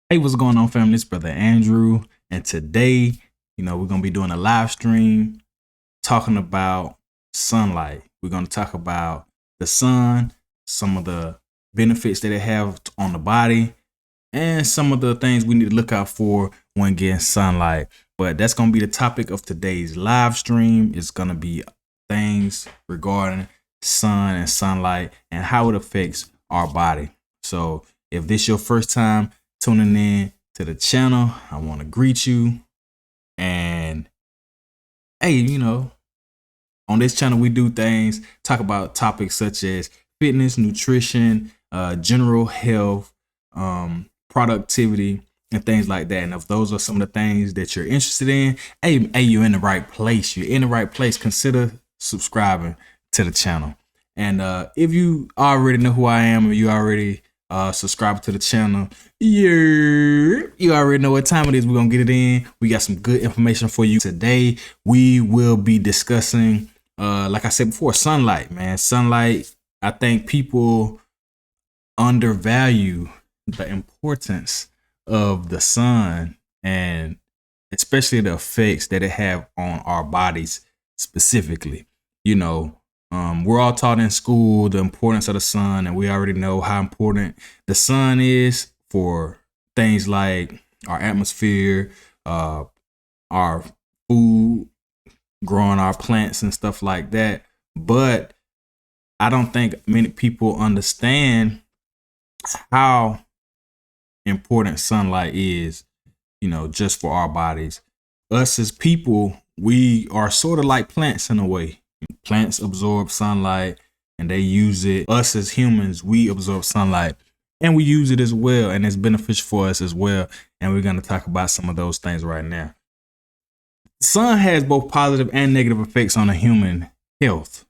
Hey, what's going on, family? It's Brother Andrew, and today, we're gonna be doing a live stream talking about sunlight. We're gonna talk about the sun, some of the benefits that it have on the body, and some of the things we need to look out for when getting sunlight. But that's gonna be the topic of today's live stream. It's gonna be things regarding sun and sunlight and how it affects our body. So if this your first time tuning in to the channel, I want to greet you. And hey, on this channel we do things, talk about topics such as fitness, nutrition, general health, productivity, and things like that. And if those are some of the things that you're interested in, hey, you're in the right place. You're in the right place. Consider subscribing to the channel. And if you already know who I am, or you already subscribe to the channel, you already know what time it is. We're gonna get it in. We got some good information for you today. We will be discussing, like I said before, sunlight. Man, sunlight. I think people undervalue the importance of the sun, and especially the effects that it have on our bodies specifically. We're all taught in school the importance of the sun, and we already know how important the sun is for things like our atmosphere, our food, growing our plants and stuff like that. But I don't think many people understand how important sunlight is, just for our bodies. Us as people, we are sort of like plants in a way. Plants absorb sunlight and they use it. Us as humans, we absorb sunlight and we use it as well, and it's beneficial for us as well. And we're going to talk about some of those things right now. Sun has both positive and negative effects on the human health.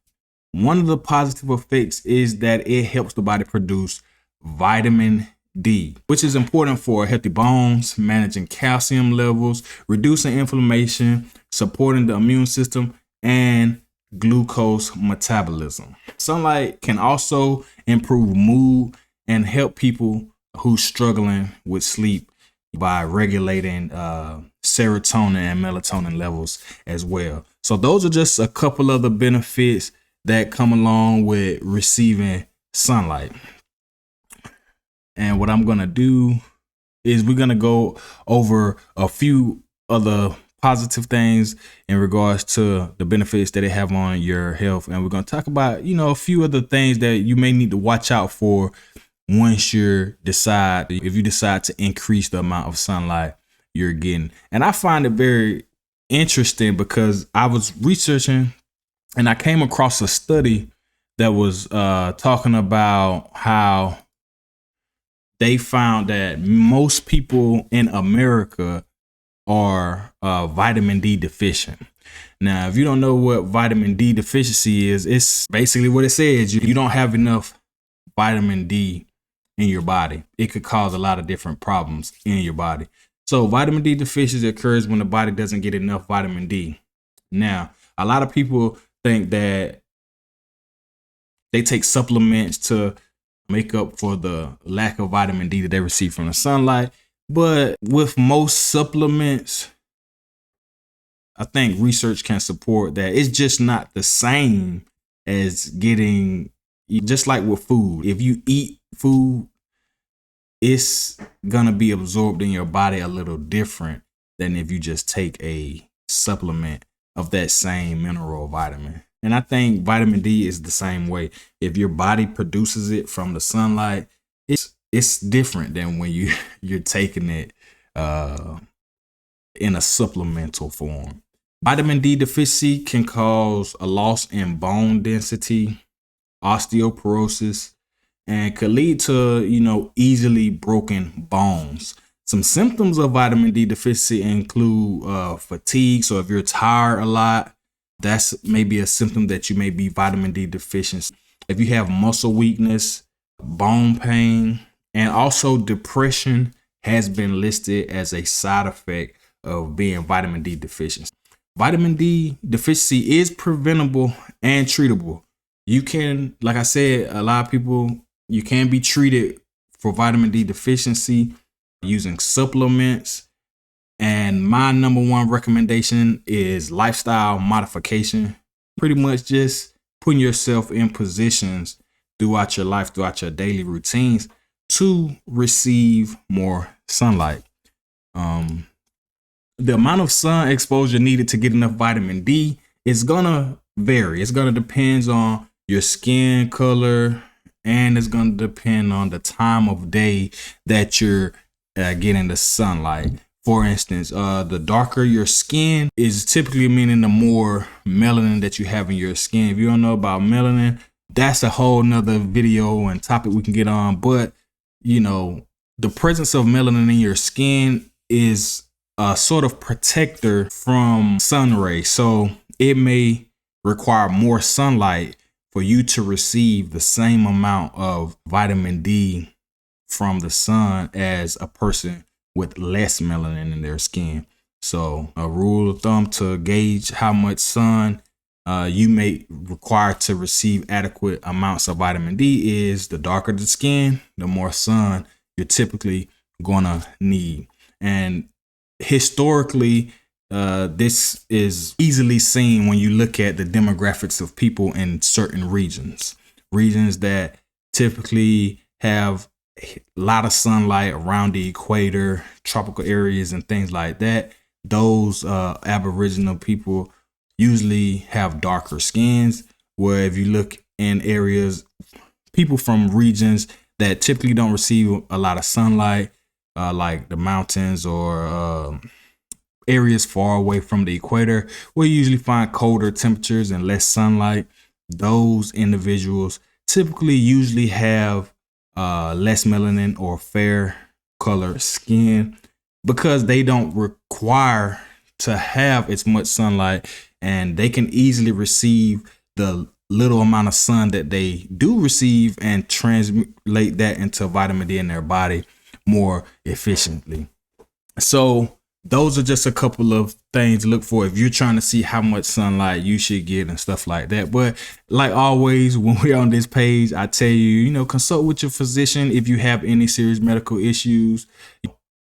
One of the positive effects is that it helps the body produce vitamin D, which is important for healthy bones, managing calcium levels, reducing inflammation, supporting the immune system, and glucose metabolism. Sunlight can also improve mood and help people who struggling with sleep by regulating serotonin and melatonin levels as well. So those are just a couple of the benefits that come along with receiving sunlight. And what I'm going to do is we're going to go over a few other positive things in regards to the benefits that it have on your health. And we're going to talk about, a few other things that you may need to watch out for once if you decide to increase the amount of sunlight you're getting. And I find it very interesting because I was researching and I came across a study that was talking about how they found that most people in America are vitamin D deficient. Now, if you don't know what vitamin D deficiency is, it's basically what it says. You don't have enough vitamin D in your body. It could cause a lot of different problems in your body. So vitamin D deficiency occurs when the body doesn't get enough vitamin D. Now, a lot of people think that they take supplements to make up for the lack of vitamin D that they receive from the sunlight. But with most supplements, I think research can support that it's just not the same as getting, just like with food. If you eat food, it's gonna be absorbed in your body a little different than if you just take a supplement of that same mineral or vitamin. And I think vitamin D is the same way. If your body produces it from the sunlight, it's different than when you're taking it in a supplemental form. Vitamin D deficiency can cause a loss in bone density, osteoporosis, and could lead to, easily broken bones. Some symptoms of vitamin D deficiency include fatigue. So if you're tired a lot, that's maybe a symptom that you may be vitamin D deficient. If you have muscle weakness, bone pain, and also depression has been listed as a side effect of being vitamin D deficient. Vitamin D deficiency is preventable and treatable. You can, like I said, a lot of people, you can be treated for vitamin D deficiency using supplements. And my number one recommendation is lifestyle modification. Pretty much just putting yourself in positions throughout your life, throughout your daily routines to receive more sunlight. The amount of sun exposure needed to get enough vitamin D is gonna vary. It's gonna depend on your skin color, and it's gonna depend on the time of day that you're getting the sunlight. For instance, the darker your skin is typically meaning the more melanin that you have in your skin. If you don't know about melanin, that's a whole nother video and topic we can get on. But, you know, the presence of melanin in your skin is a sort of protector from sun rays. So it may require more sunlight for you to receive the same amount of vitamin D from the sun as a person with less melanin in their skin. So a rule of thumb to gauge how much sun you may require to receive adequate amounts of vitamin D is the darker the skin, the more sun you're typically gonna need. And historically, this is easily seen when you look at the demographics of people in certain regions that typically have a lot of sunlight around the equator, tropical areas and things like that. Those Aboriginal people usually have darker skins, where if you look in areas, people from regions that typically don't receive a lot of sunlight, like the mountains or areas far away from the equator, where you usually find colder temperatures and less sunlight, those individuals typically usually have less melanin or fair color skin because they don't require to have as much sunlight, and they can easily receive the little amount of sun that they do receive and translate that into vitamin D in their body more efficiently. So those are just a couple of things to look for if you're trying to see how much sunlight you should get and stuff like that. But like always, when we're on this page, I tell you, consult with your physician if you have any serious medical issues.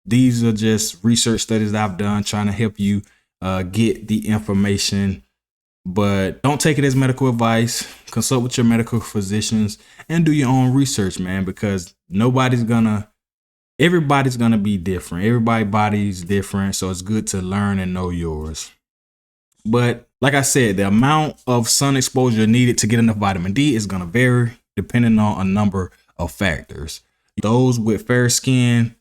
These are just research studies that I've done trying to help you get the information. But don't take it as medical advice. Consult with your medical physicians and do your own research, man, because everybody's gonna be different. Everybody's body's different, so it's good to learn and know yours. But like I said, the amount of sun exposure needed to get enough vitamin D is gonna vary depending on a number of factors. Those with fair skin,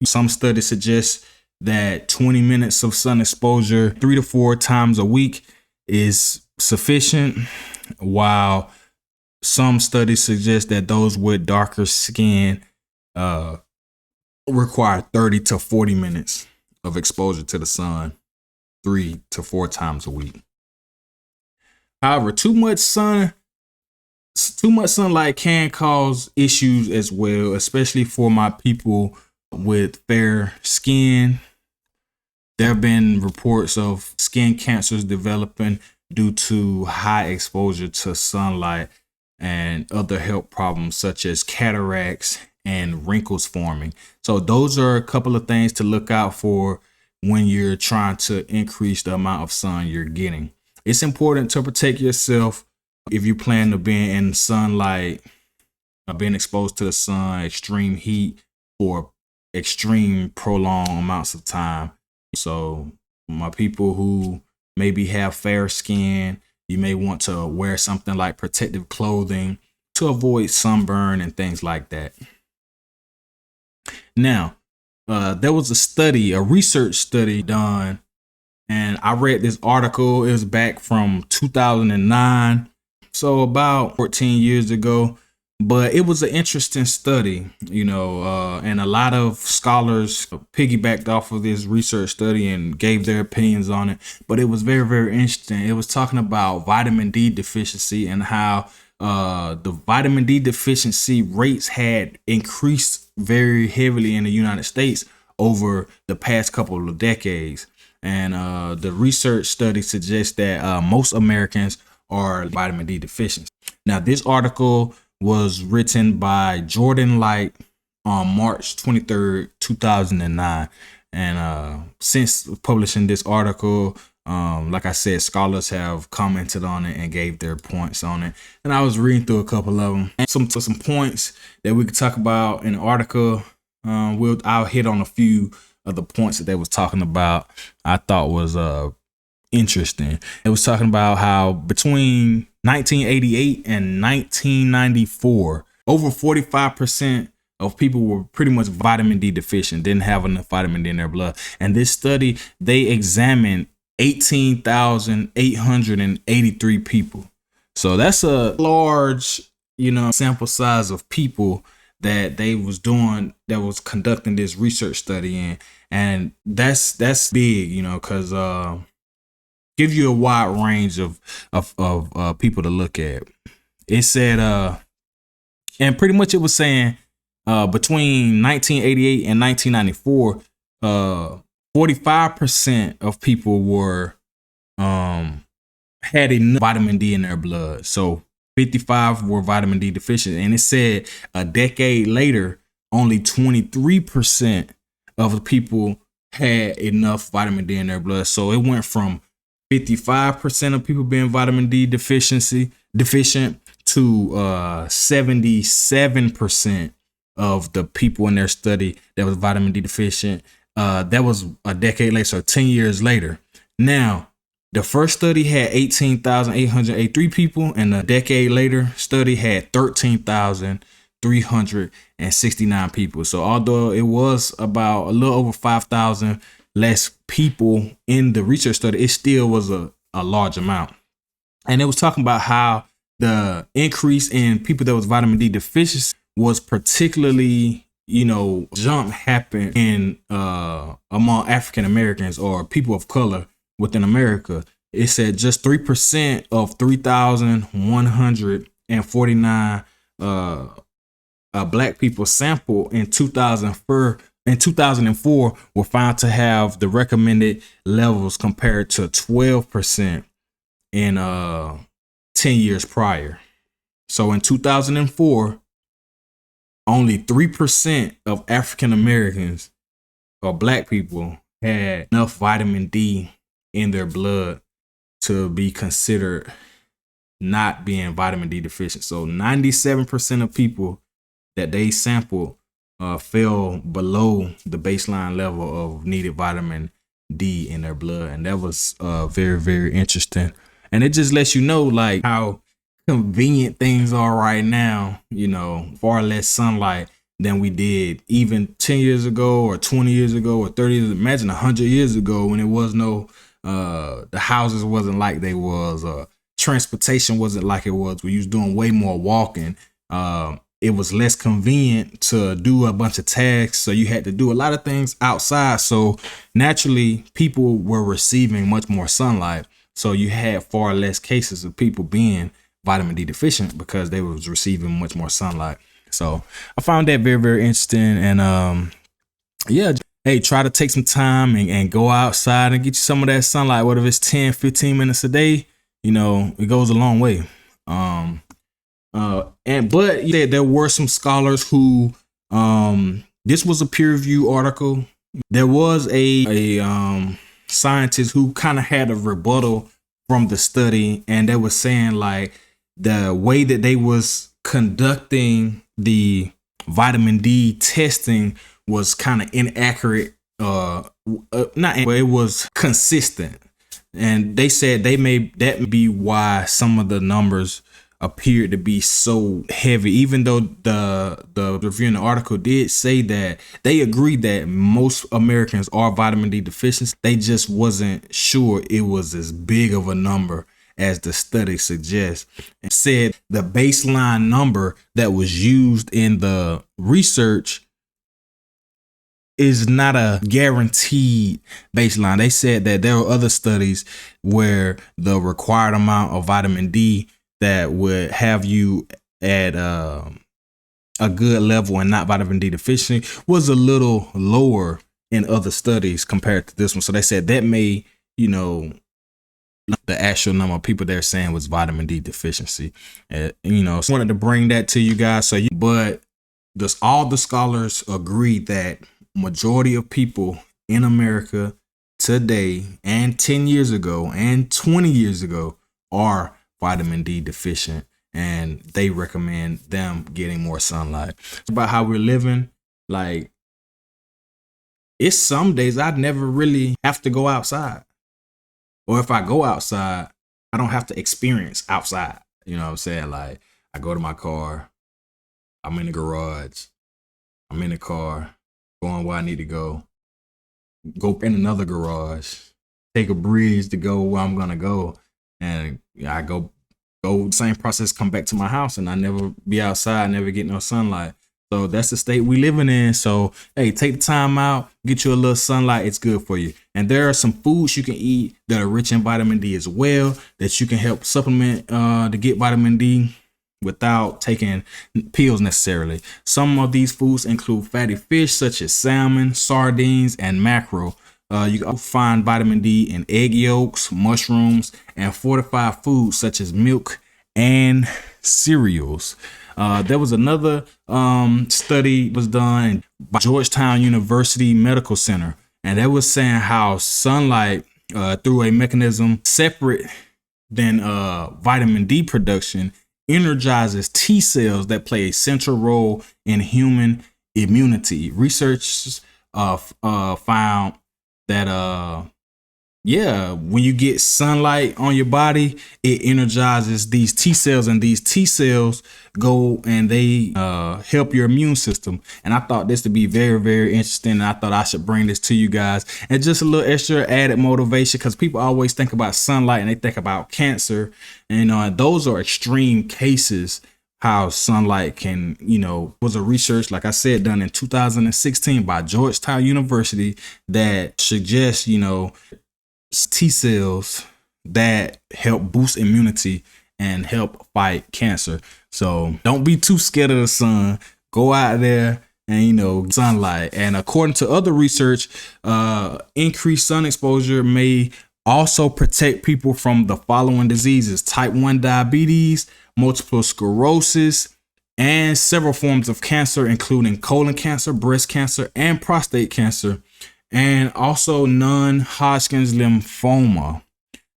some studies suggest that 20 minutes of sun exposure 3 to 4 times a week is sufficient, while some studies suggest that those with darker skin require 30 to 40 minutes of exposure to the sun 3 to 4 times a week. However, too much sunlight can cause issues as well, especially for my people with fair skin. There have been reports of skin cancers developing due to high exposure to sunlight and other health problems such as cataracts and wrinkles forming. So those are a couple of things to look out for when you're trying to increase the amount of sun you're getting. It's important to protect yourself if you plan to be in sunlight, being exposed to the sun, extreme heat, or extreme prolonged amounts of time. So my people who maybe have fair skin, you may want to wear something like protective clothing to avoid sunburn and things like that. Now, there was a research study done, and I read this article. It was back from 2009, so about 14 years ago. But it was an interesting study, and a lot of scholars piggybacked off of this research study and gave their opinions on it. But it was very, very interesting. It was talking about vitamin D deficiency and how the vitamin D deficiency rates had increased very heavily in the United States over the past couple of decades. And the research study suggests that most Americans are vitamin D deficient. Now, this article was written by Jordan Light on March 23rd, 2009. And since publishing this article, like I said, scholars have commented on it and gave their points on it. And I was reading through a couple of them. And some points that we could talk about in the article. I'll hit on a few of the points that they was talking about. I thought was interesting. It was talking about how between 1988 and 1994, over 45% of people were pretty much vitamin D deficient, didn't have enough vitamin D in their blood. And this study, they examined 18,883 people. So that's a large, sample size of people that they was doing, that was conducting this research study in. And that's big, because give you a wide range of people to look at. It said, and pretty much it was saying, between 1988 and 1994, 45% of people were had enough vitamin D in their blood. So 55 were vitamin D deficient. And it said a decade later, only 23% of the people had enough vitamin D in their blood. So it went from 55% of people being vitamin D deficient to 77% of the people in their study that was vitamin D deficient. That was a decade later, so 10 years later. Now, the first study had 18,883 people, and the decade later study had 13,369 people. So although it was about a little over 5,000 less people in the research study, it still was a large amount. And it was talking about how the increase in people that was vitamin D deficient was particularly, jump happened in among African Americans or people of color within America. It said just 3% of 3,149 black people sampled in 2004 were found to have the recommended levels compared to 12% in 10 years prior. So in 2004, only 3% of African Americans or black people had enough vitamin D in their blood to be considered not being vitamin D deficient. So 97% of people that they sampled fell below the baseline level of needed vitamin D in their blood. And that was very, very interesting. And it just lets you know like how convenient things are right now, far less sunlight than we did even 10 years ago or 20 years ago or 30 years. Imagine 100 years ago when it was no, the houses wasn't like they was, transportation wasn't like it was. We was doing way more walking. It was less convenient to do a bunch of tasks. So you had to do a lot of things outside. So naturally people were receiving much more sunlight. So you had far less cases of people being vitamin D deficient because they was receiving much more sunlight. So I found that very, very interesting. And hey, try to take some time and go outside and get you some of that sunlight, whether it's 10, 15 minutes a day, it goes a long way. But there were some scholars who, this was a peer review article. There was a scientist who kind of had a rebuttal from the study, and they were saying like the way that they was conducting the vitamin D testing was kind of inaccurate. It was consistent. And they said that may be why some of the numbers appeared to be so heavy, even though the review in the article did say that they agreed that most Americans are vitamin D deficient. They just wasn't sure it was as big of a number as the study suggests. And said the baseline number that was used in the research is not a guaranteed baseline. They said that there were other studies where the required amount of vitamin D that would have you at a good level and not vitamin D deficient was a little lower in other studies compared to this one. So they said that may, the actual number of people they're saying was vitamin D deficiency. So I wanted to bring that to you guys. But Does all the scholars agree that majority of people in America today and 10 years ago and 20 years ago are vitamin D deficient, and they recommend them getting more sunlight? It's about how we're living. Like, it's some days I'd never really have to go outside. Or if I go outside, I don't have to experience outside. You know what I'm saying? Like, I go to my car, I'm in the garage, I'm in the car, going where I need to go in another garage, take a breeze to go where I'm gonna go. And I go same process, come back to my house, and I never be outside, never get no sunlight. So that's the state we living in. So, hey, take the time out, get you a little sunlight. It's good for you. And there are some foods you can eat that are rich in vitamin D as well, that you can help supplement to get vitamin D without taking pills necessarily. Some of these foods include fatty fish such as salmon, sardines, and mackerel. You can find vitamin D in egg yolks, mushrooms, and fortified foods such as milk and cereals. There was another study was done by Georgetown University Medical Center, and they was saying how sunlight through a mechanism separate than vitamin D production energizes T cells that play a central role in human immunity. Researchers found that when you get sunlight on your body, it energizes these T cells, and these T cells go and they help your immune system. And I thought this to be very, very interesting, and I thought I should bring this to you guys. And just a little extra added motivation, because people always think about sunlight and they think about cancer, and those are extreme cases. How sunlight can, was a research, like I said, done in 2016 by Georgetown University that suggests, T cells that help boost immunity and help fight cancer. So don't be too scared of the sun. Go out there and, sunlight. And according to other research, increased sun exposure may also protect people from the following diseases: type 1 diabetes, multiple sclerosis, and several forms of cancer, including colon cancer, breast cancer, and prostate cancer, and also non-Hodgkin's lymphoma.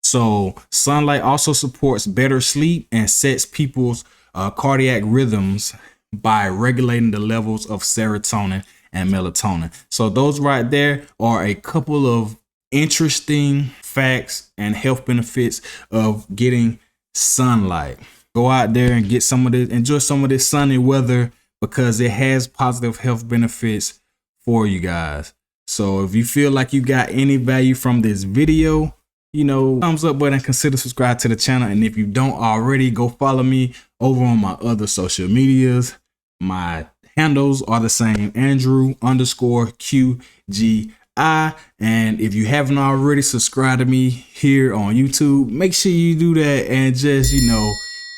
So sunlight also supports better sleep and sets people's cardiac rhythms by regulating the levels of serotonin and melatonin. So those right there are a couple of interesting facts and health benefits of getting sunlight. Go out there and get some of this, enjoy some of this sunny weather, because it has positive health benefits for you guys. So if you feel like you got any value from this video, thumbs up button, consider subscribe to the channel. And if you don't already, go follow me over on my other social medias. My handles are the same, Andrew_QGI. And if you haven't already, subscribe to me here on YouTube. Make sure you do that, and just,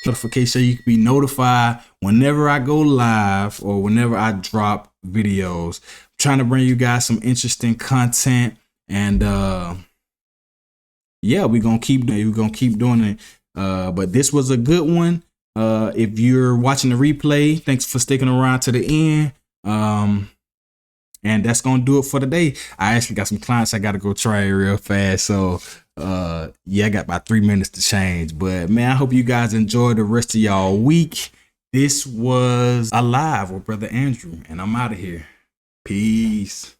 notification so you can be notified whenever I go live or whenever I drop videos. I'm trying to bring you guys some interesting content, and we're gonna keep doing it. But this was a good one. If you're watching the replay, thanks for sticking around to the end. And that's gonna do it for today. I actually got some clients I gotta go try real fast, so I got about 3 minutes to change. But man, I hope you guys enjoy the rest of y'all week. This was Alive with Brother Andrew, and I'm out of here. Peace.